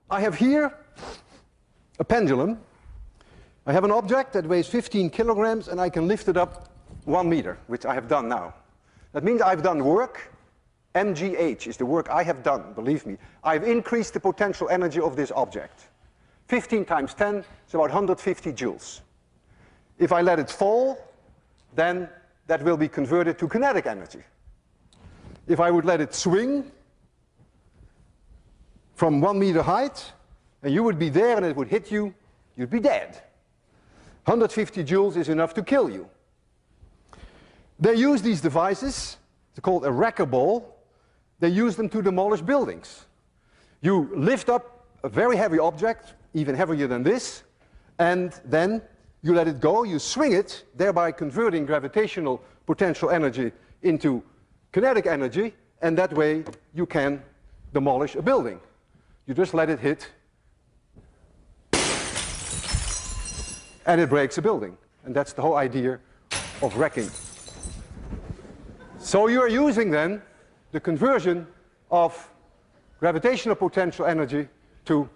I have here a pendulum. I have an object that weighs 15 kilograms and I can lift it up 1 meter, which I have done now. That means I've done work. mgh is the work I have done, believe me. I've increased the potential energy of this object. 15 times 10 is about 150 joules. If I let it fall, then that will be converted to kinetic energy. If I would let it swing from 1 meter height, and you would be there and it would hit you, you'd be dead. 150 joules is enough to kill you. They use these devices, they're called a wrecker ball. They use them to demolish buildings. You lift up a very heavy object, even heavier than this, and then you let it go, you swing it, thereby converting gravitational potential energy into kinetic energy, and that way you can demolish a building. You just let it hit, and it breaks a building. And that's the whole idea of wrecking. So you are using then the conversion of gravitational potential energy to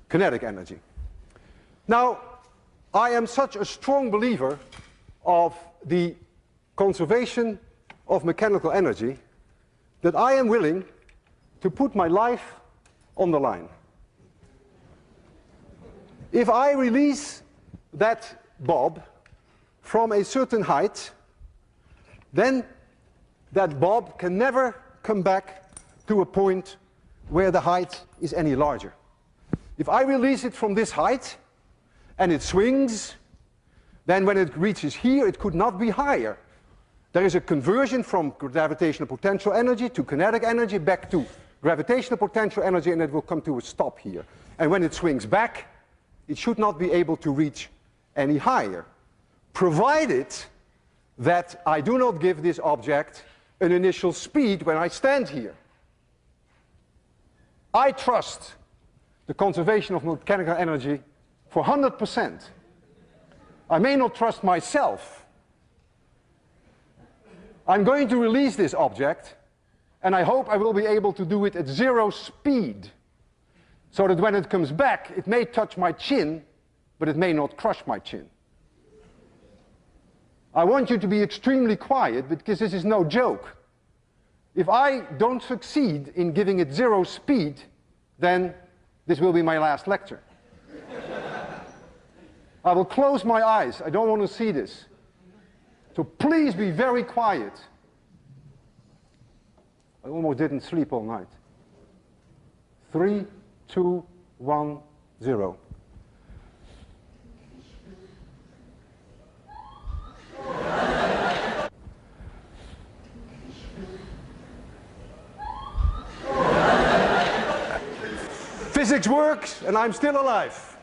kinetic energy. Now, I am such a strong believer of the conservation of mechanical energy that I am willing to put my life on the line. If I release that bob from a certain height, then that bob can never come back to a point where the height is any larger. If I release it from this height and it swings, then when it reaches here, it could not be higher. There is a conversion from gravitational potential energy to kinetic energy back to gravitational potential energy, and it will come to a stop here. And when it swings back, it should not be able to reach any higher, provided that I do not give this object an initial speed when I stand here. I trust the conservation of mechanical energy for 100%. I may not trust myself. I'm going to release this object, and I hope I will be able to do it at 0 speed, so that when it comes back, it may touch my chin, but it may not crush my chin. I want you to be extremely quiet, because this is no joke. If I don't succeed in giving it 0 speed, then this will be my last lecture. I will close my eyes. I don't want to see this. So please be very quiet. I almost didn't sleep all night. 3, 2, 1, 0. Physics works, and I'm still alive.